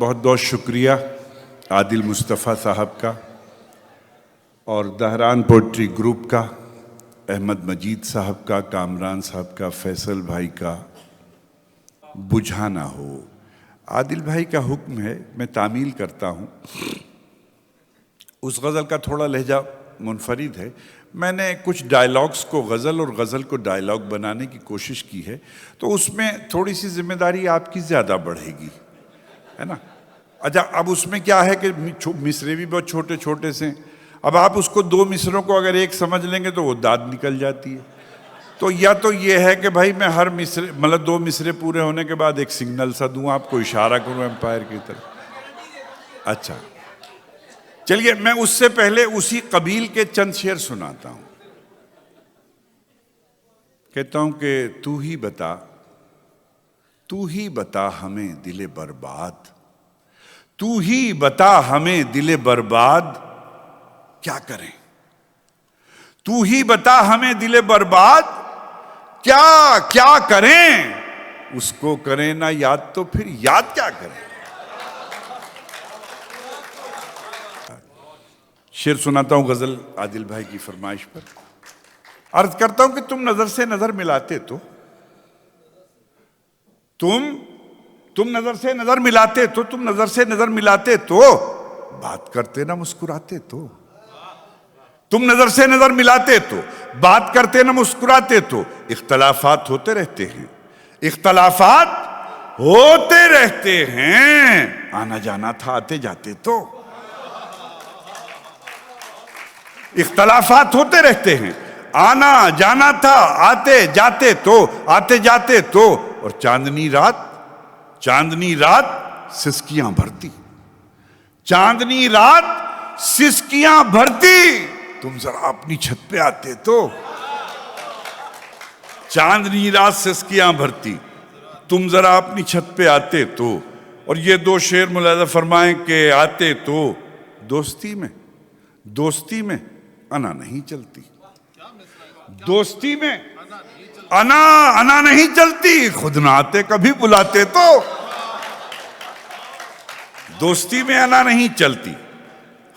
बहुत बहुत शुक्रिया आदिल मुस्तफ़ा साहब का और दहरान पोइट्री ग्रुप का, अहमद मजीद साहब का, कामरान साहब का, फैसल भाई का। बुझाना हो, आदिल भाई का हुक्म है, मैं तामील करता हूँ। उस गज़ल का थोड़ा लहजा मुनफरिद है। मैंने कुछ डायलॉग्स को गज़ल और गज़ल को डायलॉग बनाने की कोशिश की है, तो उसमें थोड़ी सी जिम्मेदारी आपकी ज़्यादा बढ़ेगी, है ना। अच्छा, अब उसमें क्या है कि मिसरे भी बहुत छोटे छोटे से, अब आप उसको दो मिसरों को अगर एक समझ लेंगे तो वो दाद निकल जाती है। तो या तो ये है कि भाई मैं हर मिसरे मतलब दो मिसरे पूरे होने के बाद एक सिग्नल सा दूं, आपको इशारा करूं एम्पायर की तरफ। अच्छा चलिए, मैं उससे पहले उसी कबील के चंद शेर सुनाता हूं। कहता हूं कि तू ही बता हमें दिले बर्बाद, तू ही बता हमें दिले बर्बाद क्या करें। तू ही बता हमें दिले बर्बाद क्या क्या करें। उसको करें ना याद तो फिर याद क्या करें। शेर सुनाता हूं गजल आदिल भाई की फरमाइश पर। अर्ज करता हूं कि तुम नजर से नजर मिलाते तो, तुम नजर से नजर मिलाते तो, तुम नजर से नजर मिलाते तो बात करते ना मुस्कुराते तो, तुम नजर से नजर मिलाते तो बात करते ना मुस्कुराते तो। इख्तलाफात होते रहते हैं, इख्तलाफात होते रहते हैं, आना जाना था आते जाते तो। इख्तलाफात होते रहते हैं, आना जाना था आते जाते तो, आते जाते तो। और चांदनी रात सिसकियां भरती, चांदनी रात सिसकियां भरती, तुम जरा अपनी छत पे आते तो। चांदनी रात सिसकियां भरती, तुम जरा अपनी छत पे आते तो। और ये दो शेर मुलाजा फरमाएं कि आते तो दोस्ती में अना नहीं चलती, दोस्ती में अना नहीं चलती, खुद ना आते कभी बुलाते तो। दोस्ती में अना नहीं चलती,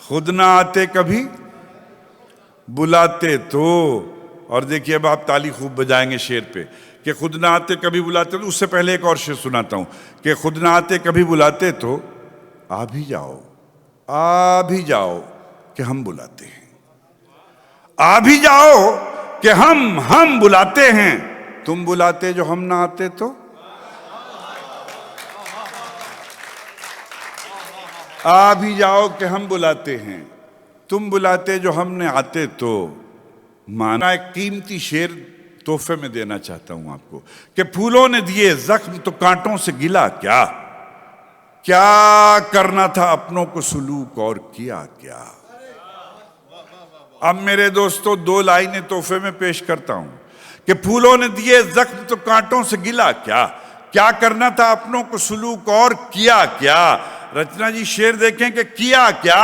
खुद ना आते कभी बुलाते तो। और देखिए अब आप ताली खूब बजाएंगे शेर पे कि खुद ना आते कभी बुलाते तो। उससे पहले एक और शेर सुनाता हूं कि खुद ना आते कभी बुलाते तो, आ भी जाओ कि हम बुलाते हैं, आ भी जाओ कि हम बुलाते हैं। तुम बुलाते जो हम ना आते तो, आ भी जाओ कि हम बुलाते हैं, तुम बुलाते जो हम ने आते तो। माना एक कीमती शेर तोहफे में देना चाहता हूं आपको कि फूलों ने दिए जख्म तो कांटों से गिला क्या, क्या करना था अपनों को सुलूक और किया क्या। अब मेरे दोस्तों दो लाइनें तोहफे में पेश करता हूं कि फूलों ने दिए जख्म तो कांटों से गिला क्या, क्या करना था अपनों को सुलूक और किया क्या। रचना जी शेर देखें कि किया क्या,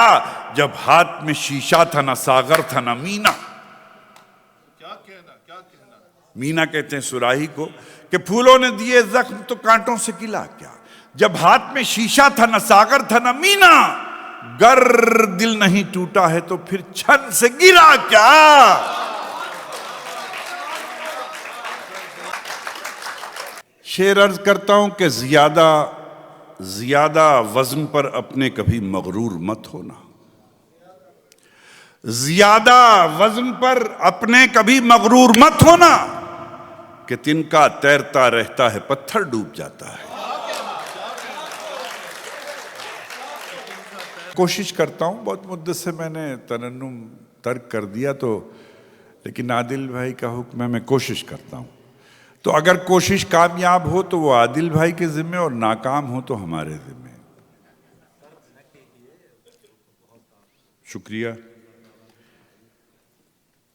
जब हाथ में शीशा था ना सागर था ना मीना। क्या कहना मीना कहते हैं सुराही को कि फूलों ने दिए जख्म तो कांटों से गिला क्या, जब हाथ में शीशा था ना सागर था ना मीना। गर दिल नहीं टूटा है तो फिर छन से गिरा क्या। शेर अर्ज करता हूं कि ज्यादा वजन पर अपने कभी मगरूर मत होना, ज्यादा वजन पर अपने कभी मगरूर मत होना, कि तिनका तैरता रहता है पत्थर डूब जाता है। कोशिश करता हूं, बहुत मुद्दत से मैंने तरन्नुम तर्क कर दिया तो, लेकिन आदिल भाई का हुक्म है, मैं कोशिश करता हूं। तो अगर कोशिश कामयाब हो तो वो आदिल भाई के जिम्मे और नाकाम हो तो हमारे जिम्मे। शुक्रिया।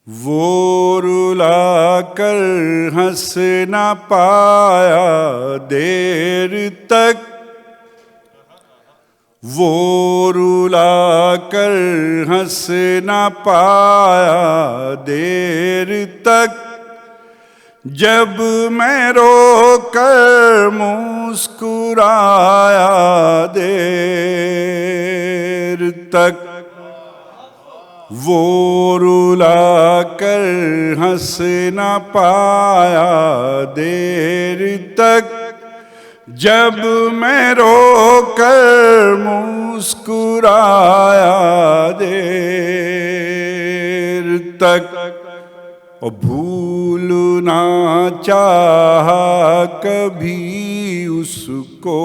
वो रुला कर हंस ना पाया देर तक, वो रुला कर हंस ना पाया देर तक, जब मैं रो कर मुस्कुराया देर तक वो रुला कर हंस न पाया देर तक, जब मैं रोकर मुस्कुराया देर तक। और भूल ना चाहा कभी उसको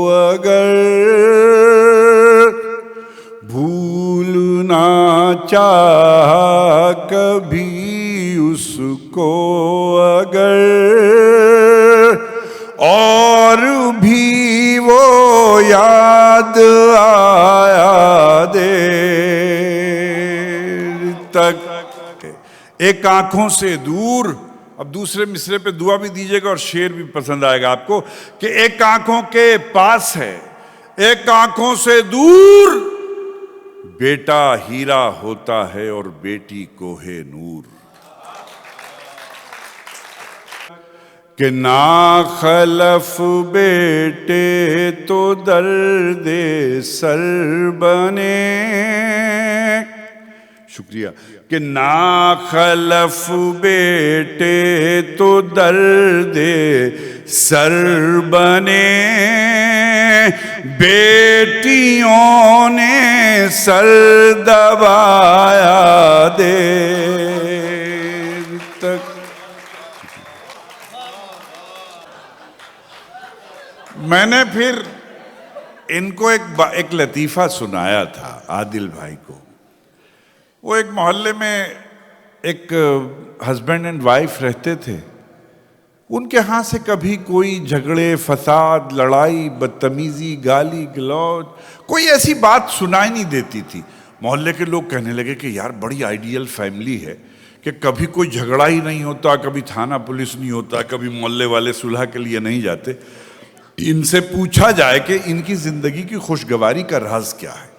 अगर, भूल ना चाहा कभी उसको अगर, और भी वो याद आया देर तक। एक आंखों से दूर, अब दूसरे मिसरे पे दुआ भी दीजिएगा और शेर भी पसंद आएगा आपको, कि एक आंखों के पास है एक आंखों से दूर, बेटा हीरा होता है और बेटी कोहे नूर। कि ना खलफ बेटे तो दर्दे सर बने, शुक्रिया। कि ना खलफ बेटे तो दर्दे सर बने, बेटियों ने सर दबाया देर तक। मैंने फिर इनको एक लतीफ़ा सुनाया था आदिल भाई को। वो एक मोहल्ले में एक हस्बैंड एंड वाइफ रहते थे। उनके यहाँ से कभी कोई झगड़े, फसाद, लड़ाई, बदतमीजी, गाली गलौज, कोई ऐसी बात सुनाई नहीं देती थी। मोहल्ले के लोग कहने लगे कि यार बड़ी आइडियल फैमिली है कि कभी कोई झगड़ा ही नहीं होता, कभी थाना पुलिस नहीं होता, कभी मोहल्ले वाले सुलह के लिए नहीं जाते। इनसे पूछा जाए कि इनकी जिंदगी की खुशगवारी का राज क्या है।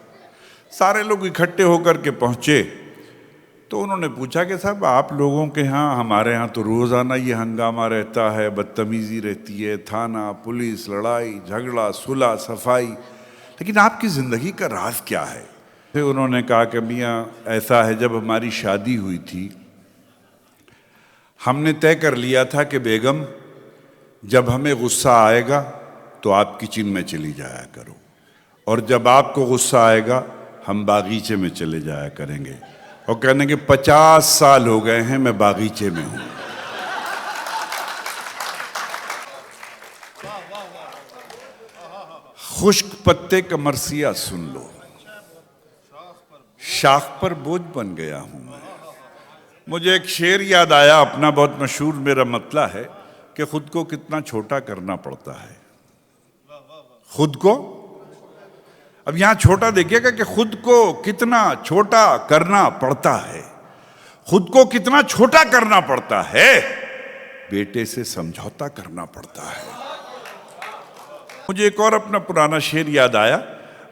सारे लोग इकट्ठे होकर के पहुंचे तो उन्होंने पूछा कि साहब आप लोगों के यहाँ, हमारे यहाँ तो रोज़ाना ये हंगामा रहता है, बदतमीज़ी रहती है, थाना पुलिस, लड़ाई झगड़ा, सुलह सफाई, लेकिन आपकी ज़िंदगी का राज क्या है। फिर उन्होंने कहा कि मियाँ ऐसा है, जब हमारी शादी हुई थी हमने तय कर लिया था कि बेगम जब हमें गुस्सा आएगा तो आप किचन में चली जाया करो, और जब आपको गुस्सा आएगा हम बागीचे में चले जाया करेंगे। और कहने के 50 साल हो गए हैं मैं बागीचे में हूं। खुश्क पत्ते का मरसिया सुन लो, शाख पर बोझ बन गया हूं मैं। मुझे एक शेर याद आया अपना, बहुत मशहूर, मेरा मतला है कि खुद को कितना छोटा करना पड़ता है। खुद को, अब यहां छोटा देखिएगा कि खुद को कितना छोटा करना पड़ता है। खुद को कितना छोटा करना पड़ता है, बेटे से समझौता करना पड़ता है। मुझे एक और अपना पुराना शेर याद आया,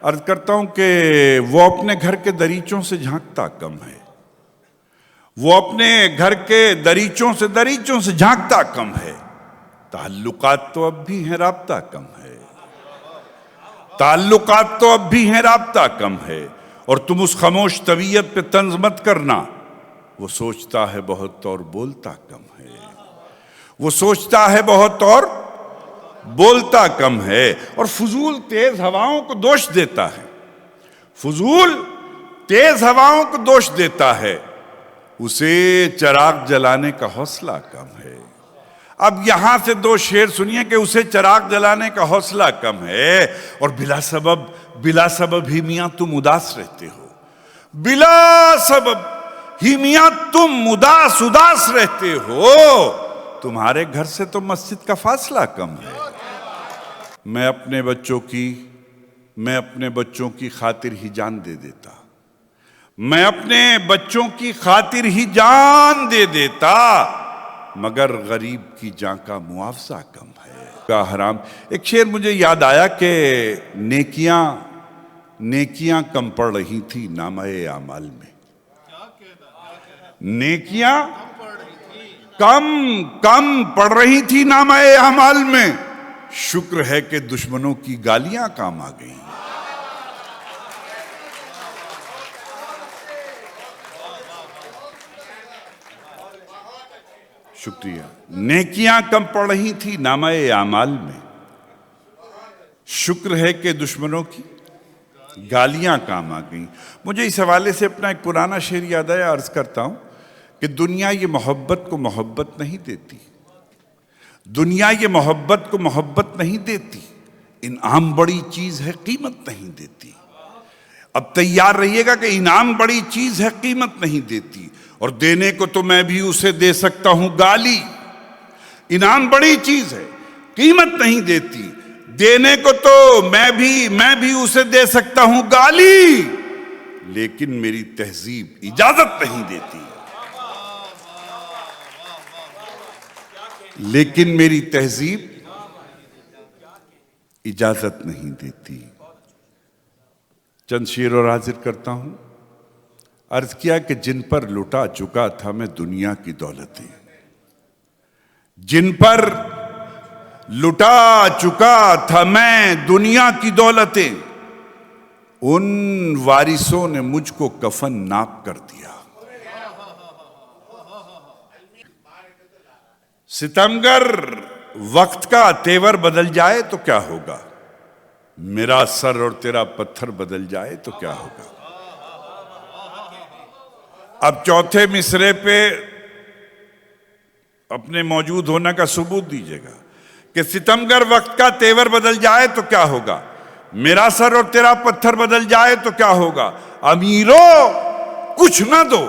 अर्ज करता हूं कि वो अपने घर के दरीचों से झांकता कम है, वो अपने घर के दरीचों से झांकता कम है। ताल्लुकात तो अब भी हैं, राब्ता कम है। ताल्लुकात तो अब भी हैं, राब्ता कम है। और तुम उस खामोश तबीयत पे तंज मत करना, वो सोचता है बहुत और बोलता कम है। वो सोचता है बहुत और बोलता कम है। और फजूल तेज हवाओं को दोष देता है, फजूल तेज हवाओं को दोष देता है। उसे चिराग जलाने का हौसला कम है। अब यहां से दो शेर सुनिए कि उसे चिराग जलाने का हौसला कम है। और बिला सबब ही मियां तुम उदास रहते हो, बिला सबब ही मियां तुम उदास रहते हो। तुम्हारे घर से तो मस्जिद का फासला कम है। मैं अपने बच्चों की खातिर ही जान दे देता, मैं अपने बच्चों की खातिर ही जान दे देता, मगर गरीब की जान का मुआवजा कम है। का हराम। एक शेर मुझे याद आया कि नेकियां कम पड़ रही थी नामाए आमाल में। नेकियां कम पड़ रही थी नामाए आमाल में। शुक्र है कि दुश्मनों की गालियां काम आ गई। शुक्रिया। नेकियां कम पड़ रही थी नामाए आमाल में, शुक्र है कि दुश्मनों की गालियां काम आ गई। मुझे इस हवाले से अपना एक पुराना शेर याद आया, अर्ज करता हूं कि दुनिया ये मोहब्बत को मोहब्बत नहीं देती, दुनिया ये मोहब्बत को मोहब्बत नहीं देती, इनाम बड़ी चीज है कीमत नहीं देती। अब तैयार रहिएगा कि इनाम बड़ी चीज है कीमत नहीं देती, और देने को तो मैं भी उसे दे सकता हूं गाली। इनाम बड़ी चीज है कीमत नहीं देती, देने को तो मैं भी उसे दे सकता हूं गाली, लेकिन मेरी तहजीब इजाजत नहीं देती, लेकिन मेरी तहजीब इजाजत नहीं देती। चंद शेर और हाजिर करता हूं। अर्ज किया कि जिन पर लुटा चुका था मैं दुनिया की दौलतें, जिन पर लुटा चुका था मैं दुनिया की दौलतें, उन वारिसों ने मुझको कफन नाप कर दिया। सितमगर वक्त का तेवर बदल जाए तो क्या होगा, मेरा सर और तेरा पत्थर बदल जाए तो क्या होगा। अब चौथे मिसरे पे अपने मौजूद होने का सबूत दीजिएगा कि सितमगर वक्त का तेवर बदल जाए तो क्या होगा, मेरा सर और तेरा पत्थर बदल जाए तो क्या होगा। अमीरों कुछ ना दो,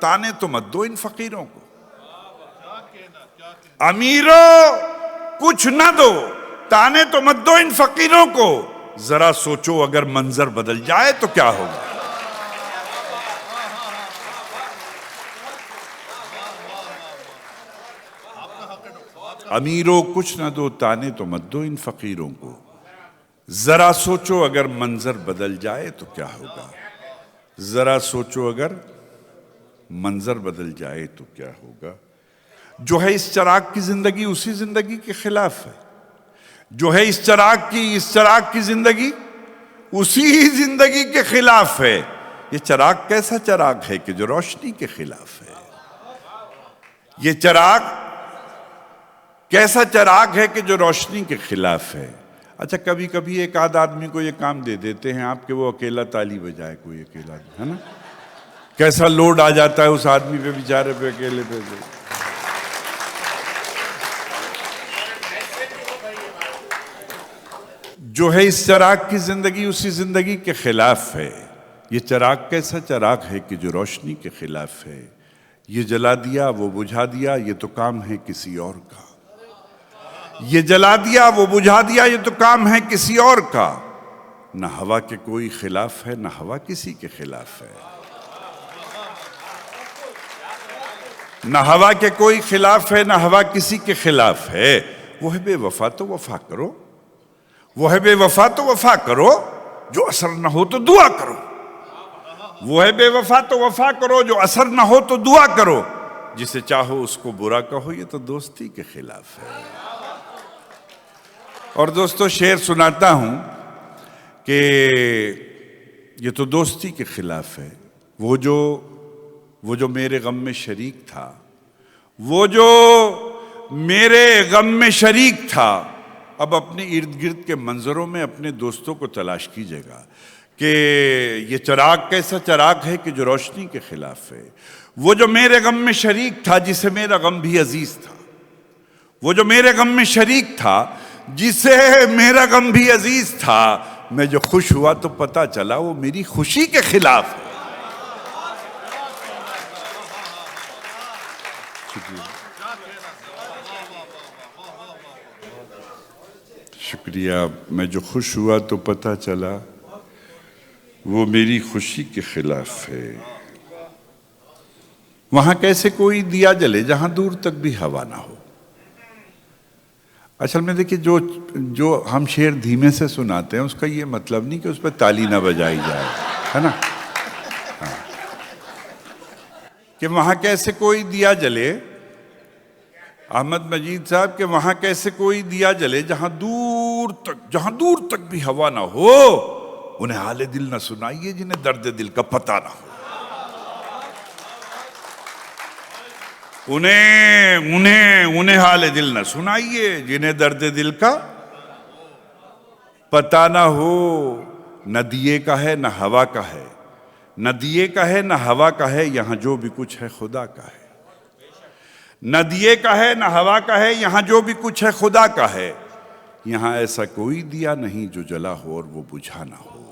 ताने तो मत दो इन फकीरों को। अमीरों कुछ ना दो, ताने तो मत दो इन फकीरों को। जरा सोचो अगर मंजर बदल जाए तो क्या होगा। अमीरों कुछ ना दो, ताने तो मत दो इन फकीरों को। जरा सोचो अगर मंजर बदल जाए तो क्या होगा। जरा सोचो अगर मंजर बदल जाए तो क्या होगा। जो है इस चिराग की जिंदगी उसी जिंदगी के खिलाफ है, जो है इस चिराग की जिंदगी उसी जिंदगी के खिलाफ है। ये चिराग कैसा चिराग है कि जो रोशनी के खिलाफ है। ये चिराग कैसा चिराग है कि जो रोशनी के खिलाफ है। अच्छा, कभी कभी एक आध आदमी को ये काम दे देते हैं आपके, वो अकेला ताली बजाए, कोई अकेला, है ना। कैसा लोड आ जाता है उस आदमी पे, बेचारे पे, अकेले पे। जो है इस चिराग की जिंदगी उसी जिंदगी के खिलाफ है। ये चिराग कैसा चिराग है कि जो रोशनी के खिलाफ है। ये जला दिया वो बुझा दिया, ये तो काम है किसी और का। ये जला दिया वो बुझा दिया, ये तो काम है किसी और का। ना हवा के कोई खिलाफ है, ना हवा किसी के खिलाफ है। ना हवा के कोई खिलाफ है, ना हवा किसी के खिलाफ है। वो है बेवफा तो वफा करो, वो है बेवफा तो वफा करो, जो असर ना हो तो दुआ करो। वो है बेवफा तो वफा करो, जो असर ना हो तो दुआ करो। जिसे चाहो उसको बुरा कहो, ये तो दोस्ती के खिलाफ है। और दोस्तों, शेर सुनाता हूं कि ये तो दोस्ती के खिलाफ है। वो जो मेरे गम में शरीक था, वो जो मेरे गम में शरीक था, अब अपने इर्द गिर्द के मंजरों में अपने दोस्तों को तलाश कीजिएगा कि ये चिराग कैसा चिराग है कि जो रोशनी के खिलाफ है। वो जो मेरे गम में शरीक था, जिसे मेरा गम भी अजीज था। वो जो मेरे गम में शरीक था, जिसे मेरा गम भी अजीज था। मैं जो खुश हुआ तो पता चला वो मेरी खुशी के खिलाफ है। शुक्रिया। मैं जो खुश हुआ तो पता चला वो मेरी खुशी के खिलाफ है। वहां कैसे कोई दिया जले जहां दूर तक भी हवा ना हो। असल में देखिए, जो हम शेर धीमे से सुनाते हैं उसका ये मतलब नहीं कि उस पर ताली ना बजाई जाए, है ना। हाँ। कि वहां कैसे कोई दिया जले, अहमद मजीद साहब, के वहां कैसे कोई दिया जले जहां दूर तक भी हवा ना हो। उन्हें हाले दिल ना सुनाइए जिन्हें दर्द दिल का पता ना हो। उन्हें उन्हें उन्हें हाल दिल न सुनाइए जिन्हें दर्द दिल का पता ना हो। न दिए का है न हवा का है, न दिए का है न हवा का है, यहां जो भी कुछ है खुदा का है। न दिए का है न हवा का है, यहां जो भी कुछ है खुदा का है। यहां ऐसा कोई दिया नहीं जो जला हो और वो बुझा ना हो।